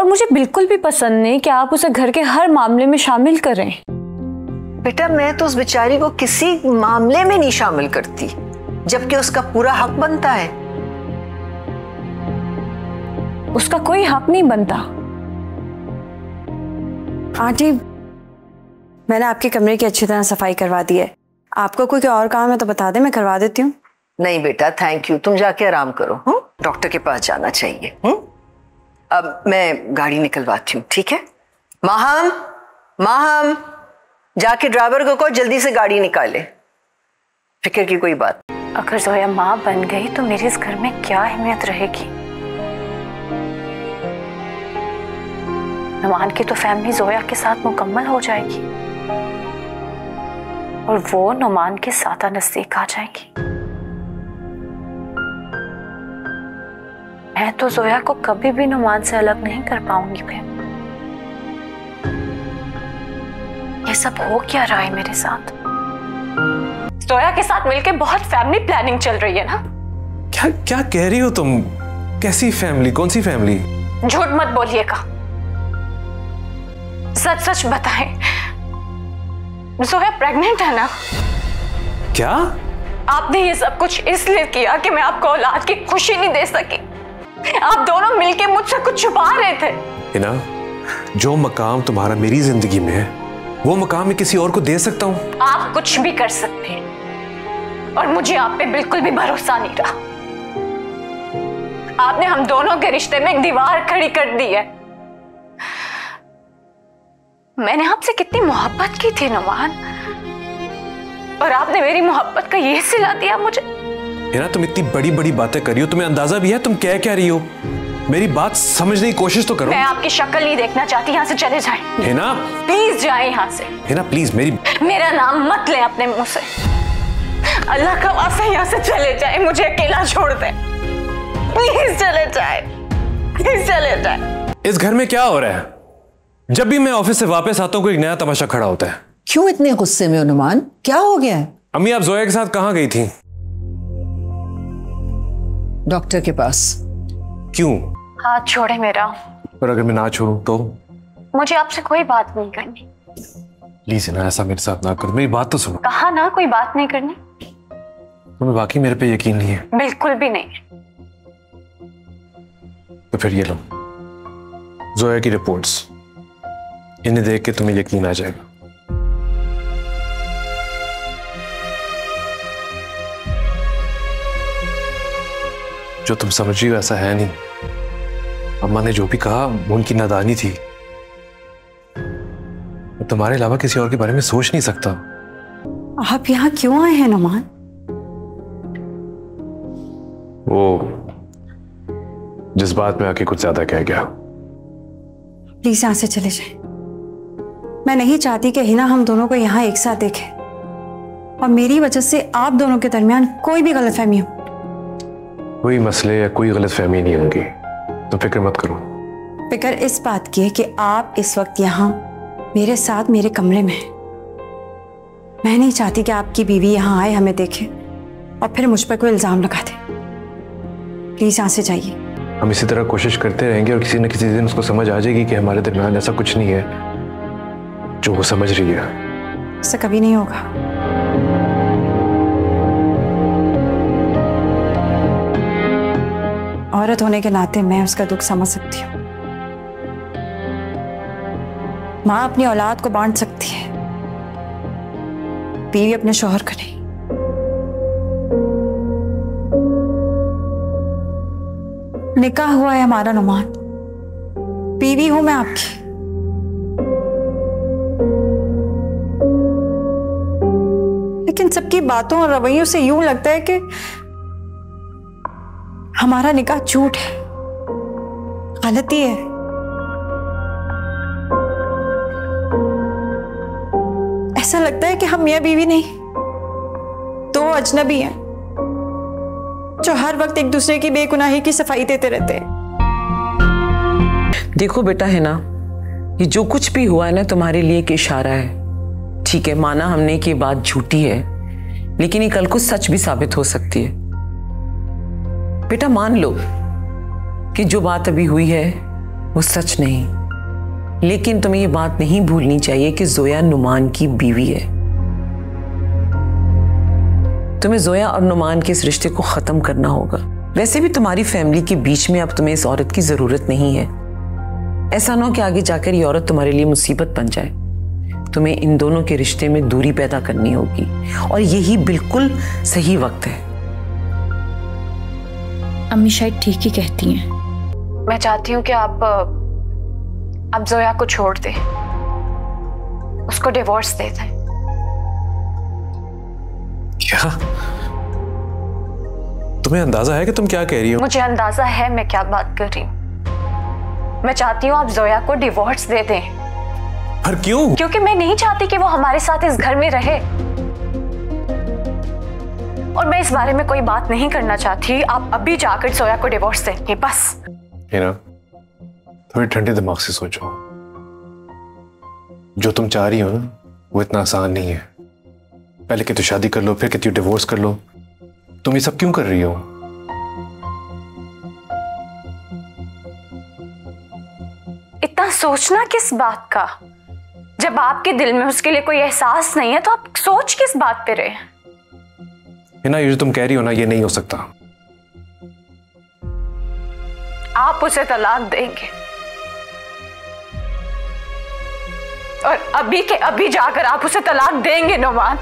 और मुझे बिल्कुल भी पसंद नहीं कि आप उसे घर के हर मामले में शामिल करें। बेटा मैं तो उस बेचारी को किसी मामले में नहीं शामिल करती, जबकि उसका पूरा हक बनता है। उसका कोई हक नहीं बनता। आंटी, मैंने आपके कमरे की अच्छी तरह सफाई करवा दी है। आपको कोई और काम है तो बता दे, मैं करवा देती हूँ। नहीं बेटा थैंक यू, तुम जाके आराम करो। डॉक्टर के पास जाना चाहिए। अब मैं गाड़ी निकलवाती हूँ, ठीक है? माहम, माहम, जाके ड्राइवर को कहो जल्दी से गाड़ी निकाले। फिक्र की कोई बात। अगर जोया माँ बन गई तो मेरे इस घर में क्या अहमियत रहेगी? नुमान की तो फैमिली जोया के साथ मुकम्मल हो जाएगी और वो नुमान के साथ नजदीक आ जाएगी। मैं तो जोया को कभी भी नुमान से अलग नहीं कर पाऊंगी। फिर ये सब हो क्या रहा है मेरे साथ? जोया के साथ मिलके बहुत फैमिली प्लानिंग चल रही है ना? क्या क्या कह रही हो तुम? कैसी फैमिली? कौन सी फैमिली? झूठ मत बोलिएगा, सच सच बताएं। जोया प्रेग्नेंट है ना? क्या? आपने ये सब कुछ इसलिए किया कि मैं आपको औलाद की खुशी नहीं दे सकी। आप दोनों मिलके मुझसे कुछ छुपा रहे थे। हिना, जो मकाम तुम्हारा मेरी जिंदगी में है वो मकाम मैं किसी और को दे सकता हूँ? आप कुछ भी कर सकते हैं और मुझे आप पे बिल्कुल भी भरोसा नहीं रहा। आपने हम दोनों के रिश्ते में एक दीवार खड़ी कर दी है। मैंने आपसे कितनी मोहब्बत की थी नुमान, और आपने मेरी मोहब्बत का ये सिला दिया मुझे। हिना, तुम इतनी बड़ी बड़ी बातें कर रही हो, तुम्हें अंदाजा भी है तुम कह क्या रही हो? मेरी बात समझने की कोशिश तो करो। मैं आपकी शक्ल नहीं देखना चाहती, यहाँ से चले जाएं। हिना प्लीज जाएं यहाँ से। हिना प्लीज, मेरा नाम मत लें अपने मुंह से। अल्लाह का वास्ता यहाँ से चले जाएं, मुझे अकेला छोड़ दें। प्लीज चले जाएं, प्लीज चले जाएं। इस घर में क्या हो रहा है? जब भी मैं ऑफिस से वापस आता हूँ कोई नया तमाशा खड़ा होता है। क्यों इतने गुस्से में हो नुमान? क्या हो गया है? अम्मी, आप जोया के साथ कहाँ गई थी? डॉक्टर के पास। क्यों? हाथ छोड़े मेरा। पर अगर मैं ना छोड़ूं तो? मुझे आपसे कोई बात नहीं करनी। प्लीज ना, ऐसा मेरे साथ ना करो, मेरी बात तो सुनो। कहा ना कोई बात नहीं करनी। तुम्हें वाकई मेरे पे यकीन नहीं है? बिल्कुल भी नहीं। तो फिर ये लो जोया की रिपोर्ट्स, इन्हें देख के तुम्हें यकीन आ जाएगा। जो तुम समझ रही हो ऐसा है नहीं। अम्मा ने जो भी कहा वो उनकी नादानी थी। मैं तुम्हारे अलावा किसी और के बारे में सोच नहीं सकता। आप यहाँ क्यों आए हैं नुमान? वो जिस बात में आके कुछ ज्यादा कह गया। प्लीज यहाँ से चले जाएं। मैं नहीं चाहती कि हिना हम दोनों को यहाँ एक साथ देखे और मेरी वजह से आप दोनों के दरमियान कोई भी गलतफहमी हो। कोई मसले या कोई गलतफहमी नहीं होगी, तुम फिक्र मत करो। फिक्र इस बात की है कि आप इस वक्त यहाँ मेरे साथ मेरे कमरे में हैं। मैं नहीं चाहती कि आपकी बीवी यहाँ आए, हमें देखे और फिर मुझ पर कोई इल्जाम लगा दे। प्लीज यहाँ से जाइए। हम इसी तरह कोशिश करते रहेंगे और किसी न किसी दिन उसको समझ आ जाएगी कि हमारे दरमियान ऐसा कुछ नहीं है जो वो समझ रही है। ऐसा कभी नहीं होगा। औरत होने के नाते मैं उसका दुख समझ सकती हूँ। माँ अपनी औलाद को बांट सकती है, बीवी अपने शौहर को नहीं। निकाह हुआ है हमारा नुमान, बीवी हूं मैं आपकी। लेकिन सबकी बातों और रवैयों से यूं लगता है कि हमारा निकाह झूठ है, गलती है। ऐसा लगता है कि हम मियां बीवी नहीं, दो अजनबी हैं जो हर वक्त एक दूसरे की बेगुनाही की सफाई देते रहते हैं। देखो बेटा, है ना, ये जो कुछ भी हुआ है ना तुम्हारे लिए एक इशारा है। ठीक है, माना हमने कि ये बात झूठी है, लेकिन ये कल को सच भी साबित हो सकती है। बेटा मान लो कि जो बात अभी हुई है वो सच नहीं, लेकिन तुम्हें ये बात नहीं भूलनी चाहिए कि जोया नुमान की बीवी है। तुम्हें जोया और नुमान के इस रिश्ते को खत्म करना होगा। वैसे भी तुम्हारी फैमिली के बीच में अब तुम्हें इस औरत की जरूरत नहीं है। ऐसा ना हो कि आगे जाकर ये औरत तुम्हारे लिए मुसीबत बन जाए। तुम्हें इन दोनों के रिश्ते में दूरी पैदा करनी होगी और यही बिल्कुल सही वक्त है। अम्मी शायद ठीक ही कहती हैं। मैं चाहती हूँ कि आप जोया को छोड़ दे, उसको डिवोर्स दे दें। क्या? तुम्हें अंदाजा है कि तुम क्या कह रही हो? मुझे अंदाजा है मैं क्या बात कर रही हूँ। मैं चाहती हूँ आप जोया को डिवोर्स दे दें। पर क्यों? क्योंकि मैं नहीं चाहती कि वो हमारे साथ इस घर में रहे, और मैं इस बारे में कोई बात नहीं करना चाहती। आप अभी जाकर जोया को डिवोर्स देंगे बस। हिना, थोड़ी ठंडे दिमाग से सोचो। जो तुम चाह रही हो ना, वो इतना आसान नहीं है। पहले कहती हो शादी कर लो, फिर कहती हो डिवोर्स कर लो। तुम ये सब क्यों कर रही हो? इतना सोचना किस बात का? जब आपके दिल में उसके लिए कोई एहसास नहीं है तो आप सोच किस बात पे रहे? हिना, ये जो तुम कह रही हो ना, ये नहीं हो सकता। आप उसे तलाक देंगे और अभी के अभी जाकर आप उसे तलाक देंगे नुमान।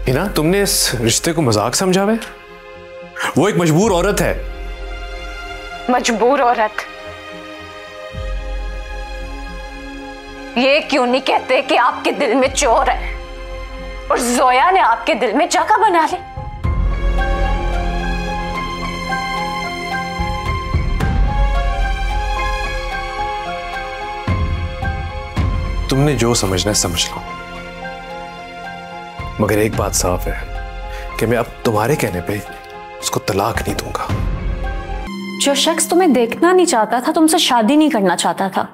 हिना, तुमने इस रिश्ते को मजाक समझा है? वो एक मजबूर औरत है। मजबूर औरत? ये क्यों नहीं कहते कि आपके दिल में चोर है और जोया ने आपके दिल में जगह बना ली? तुमने जो समझना है समझ लो, मगर एक बात साफ है कि मैं अब तुम्हारे कहने पे उसको तलाक नहीं दूंगा। जो शख्स तुम्हें देखना नहीं चाहता था, तुमसे शादी नहीं करना चाहता था,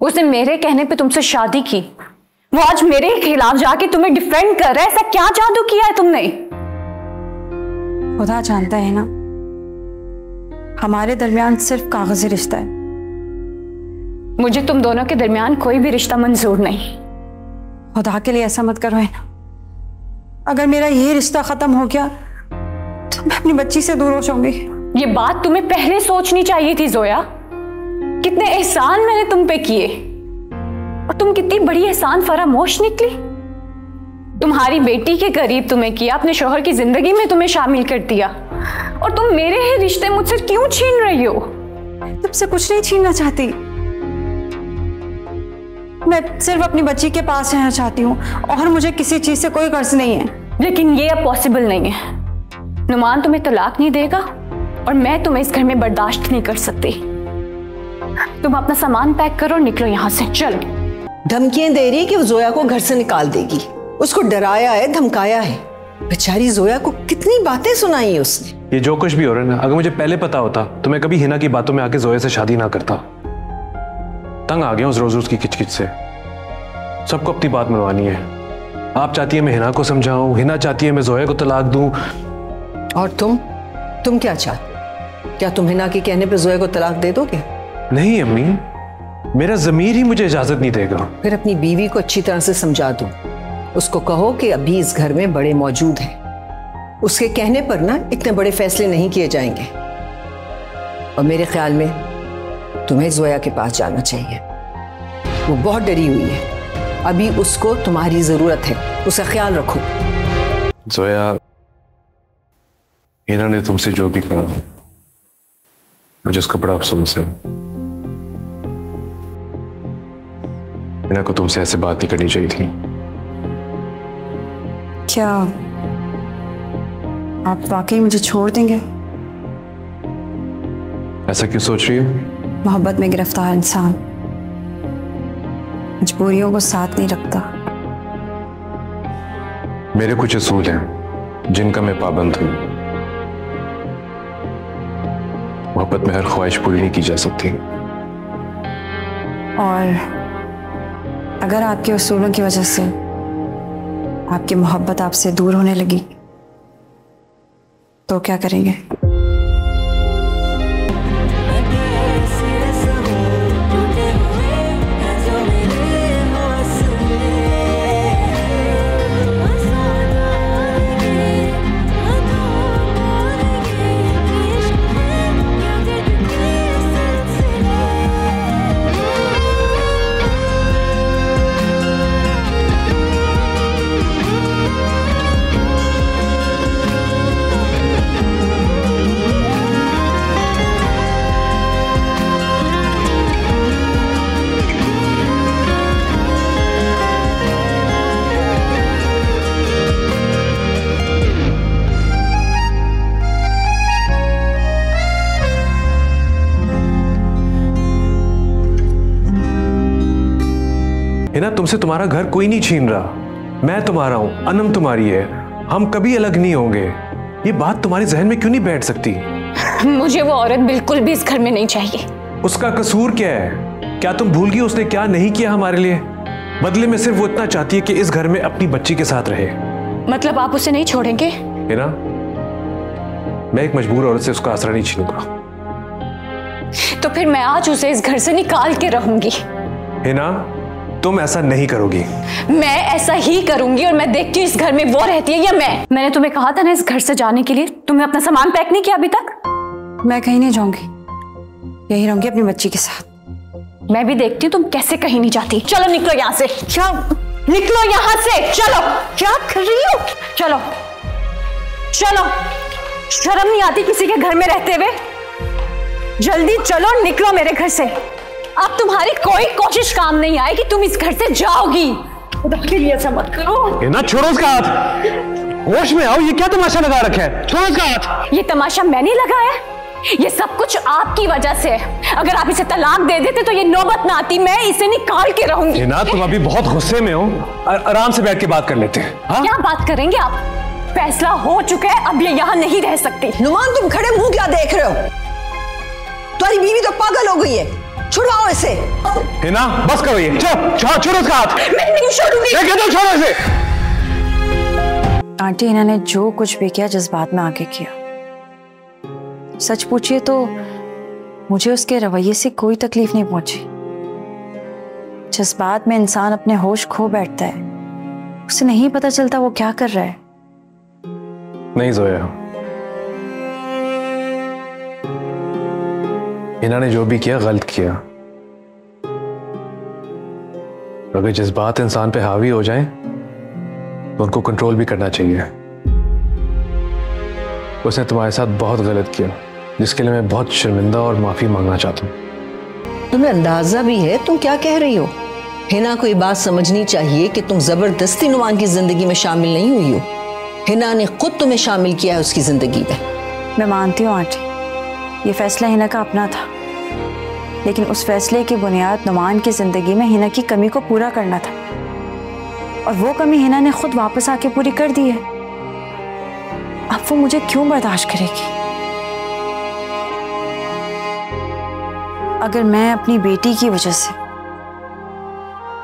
उसने मेरे कहने पे तुमसे शादी की, वो आज मेरे खिलाफ जाके तुम्हें डिफेंड कर रहा है। ऐसा क्या जादू किया है तुमने? खुदा जानता है ना, हमारे दरमियान सिर्फ कागजी रिश्ता है। मुझे तुम दोनों के दरमियान कोई भी रिश्ता मंजूर नहीं। खुदा के लिए ऐसा मत करो है ना। अगर मेरा ये रिश्ता खत्म हो गया तो मैं अपनी बच्ची से दूर हो जाऊंगी। ये बात तुम्हें पहले सोचनी चाहिए थी जोया। कितने एहसान मैंने तुम पे किए और तुम कितनी बड़ी एहसान फरामोश निकली। तुम्हारी बेटी के करीब तुम्हें किया, अपने शौहर की जिंदगी में तुम्हें शामिल कर दिया, और तुम मेरे ही रिश्ते मुझसे क्यों छीन रही हो? तुमसे कुछ नहीं छीनना चाहती, मैं सिर्फ अपनी बच्ची के पास रहना चाहती हूँ और मुझे किसी चीज से कोई कर्ज नहीं है। लेकिन ये अब पॉसिबल नहीं है। नुमान तुम्हें तलाक नहीं देगा और मैं तुम्हें इस घर में बर्दाश्त नहीं कर सकती। तुम अपना सामान पैक करो और निकलो यहाँ से, चलो। धमकियां दे रही है कि वो जोया को घर से निकाल देगी। उसको डराया है, धमकाया है। बेचारी जोया को कितनी बातें सुनाई है उसने। ये जो कुछ भी हो रहा है ना, अगर मुझे पहले पता होता तो मैं कभी हिना की बातों में आके जोया से शादी ना करता। तंग आ गया उस रोज की किचकिच से। सबको अपनी बात मनवानी है। आप चाहती है मैं हिना को समझाऊं, हिना चाहती है मैं जोया को तलाक दूं। और तुम क्या चाहते? क्या तुम हिना के कहने पे जोया को तलाक दे दोगे? नहीं अम्मी, मेरा ज़मीर ही मुझे इजाजत नहीं देगा। फिर अपनी बीवी को अच्छी तरह से समझा दो। उसको कहो कि अभी इस घर में बड़े मौजूद हैं। उसके कहने पर ना इतने बड़े फैसले नहीं किए जाएंगे। और मेरे ख्याल में तुम्हें जोया के पास जाना चाहिए। वो बहुत डरी हुई है। अभी उसको तुम्हारी जरूरत है, उसका ख्याल रखो। जोया, हिना ने तुमसे जो भी कहा मुझे उसका बड़ा अफसोस है। हिना को तुमसे ऐसे बात नहीं करनी चाहिए थी। क्या आप वाकई मुझे छोड़ देंगे? ऐसा क्यों सोच रही हो? मोहब्बत में गिरफ्तार इंसान मजबूरियों को साथ नहीं रखता। मेरे कुछ असूल हैं जिनका मैं पाबंद हूं। मोहब्बत में हर ख्वाहिश पूरी नहीं की जा सकती। और अगर आपके उसूलों की वजह से आपकी मोहब्बत आपसे दूर होने लगी तो क्या करेंगे? हिना, तुमसे तुम्हारा घर कोई नहीं छीन रहा। मैं तुम्हारा हूं, अनम तुम्हारी है, हम कभी अलग नहीं होंगे। ये बात तुम्हारे जहन में क्यों नहीं बैठ सकती? मुझे वो औरत बिल्कुल भी इस घर में नहीं चाहिए। उसका कसूर क्या है? क्या तुम भूल गई उसने क्या नहीं किया हमारे लिए? बदले में सिर्फ वो इतना चाहती है कि इस घर में अपनी बच्ची के साथ रहे। मतलब आप उसे नहीं छोड़ेंगे? हिना, मैं एक मजबूर औरत से उसका आसरा नहीं छीनूंगा। तो फिर मैं आज उसे इस घर से निकाल के रहूंगी। हिना, तुम ऐसा नहीं करोगी। मैं ऐसा ही करूंगी और मैं देखती हूँ इस घर में वो रहती है या मैं। मैंने तुम्हें कहा था ना इस घर से जाने के लिए। तुमने अपना सामान पैक नहीं किया अभी तक? मैं कहीं नहीं जाऊंगी, यही रहूंगी अपनी बच्ची के साथ। मैं भी देखती हूँ तुम कैसे कहीं नहीं जाती। चलो निकलो यहाँ से। निकलो यहाँ से, चलो। क्या कर रही हो? चलो चलो, शर्म नहीं आती किसी के घर में रहते हुए? जल्दी चलो, निकलो मेरे घर से। अब तुम्हारी कोई कोशिश काम नहीं आएगी, तुम इस घर से जाओगी। खुदा के लिए ऐसा मत करो। हिना, छोड़ो उसका हाथ, होश में आओ। ये क्या तमाशा लगा रखा है? छोड़ो उसका हाथ। ये तमाशा मैंने लगाया? ये सब कुछ आपकी वजह से है। अगर आप इसे तलाक दे देते तो ये नौबत ना आती। मैं इसे निकाल के रहूंगी। हिना, तुम अभी बहुत गुस्से में हो, आराम से बैठ के बात कर लेते हैं। हाँ? क्या बात करेंगे आप? फैसला हो चुका है, अब ये यहाँ नहीं रह सकती। नुमान, तुम खड़े मुंह क्या देख रहे हो? तुम्हारी बीवी तो पागल हो गई है, छुड़वाओ इसे। हिना, बस करो ये। छोड़ो उसका हाथ। मैं नहीं छोड़ूंगी। छोड़ो इसे। आंटी, इन्होंने जो कुछ भी किया जज्बात में आके किया। सच पूछिए तो मुझे उसके रवैये से कोई तकलीफ नहीं पहुंची। जज्बात में इंसान अपने होश खो बैठता है, उसे नहीं पता चलता वो क्या कर रहा है। नहीं जोया, हिना ने जो भी किया गलत किया। अगर जज्बात इंसान पे हावी हो जाएं तो उनको कंट्रोल भी करना चाहिए। उसने तुम्हारे साथ बहुत गलत किया, जिसके लिए मैं बहुत शर्मिंदा और माफी मांगना चाहता हूँ। तुम्हें अंदाजा भी है तुम क्या कह रही हो? हिना को ये बात समझनी चाहिए कि तुम जबरदस्ती नुमान की जिंदगी में शामिल नहीं हुई हो। हिना ने खुद तुम्हें शामिल किया है उसकी जिंदगी में। मैं मानती हूँ आंटी, ये फैसला हिना का अपना था, लेकिन उस फैसले की बुनियाद नुमान की जिंदगी में हिना की कमी को पूरा करना था, और वो कमी हिना ने खुद वापस आके पूरी कर दी है। अब वो मुझे क्यों बर्दाश्त करेगी? अगर मैं अपनी बेटी की वजह से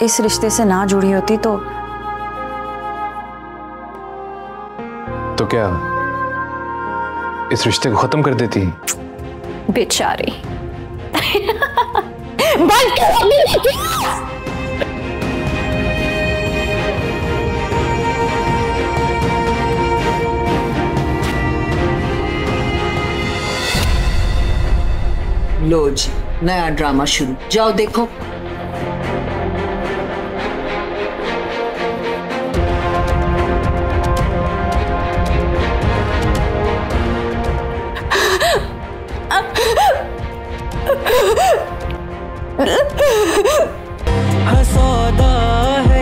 इस रिश्ते से ना जुड़ी होती तो क्या इस रिश्ते को खत्म कर देती? बेचारी। बंद करो। लो जी, नया ड्रामा शुरू। जाओ देखो। सौदा है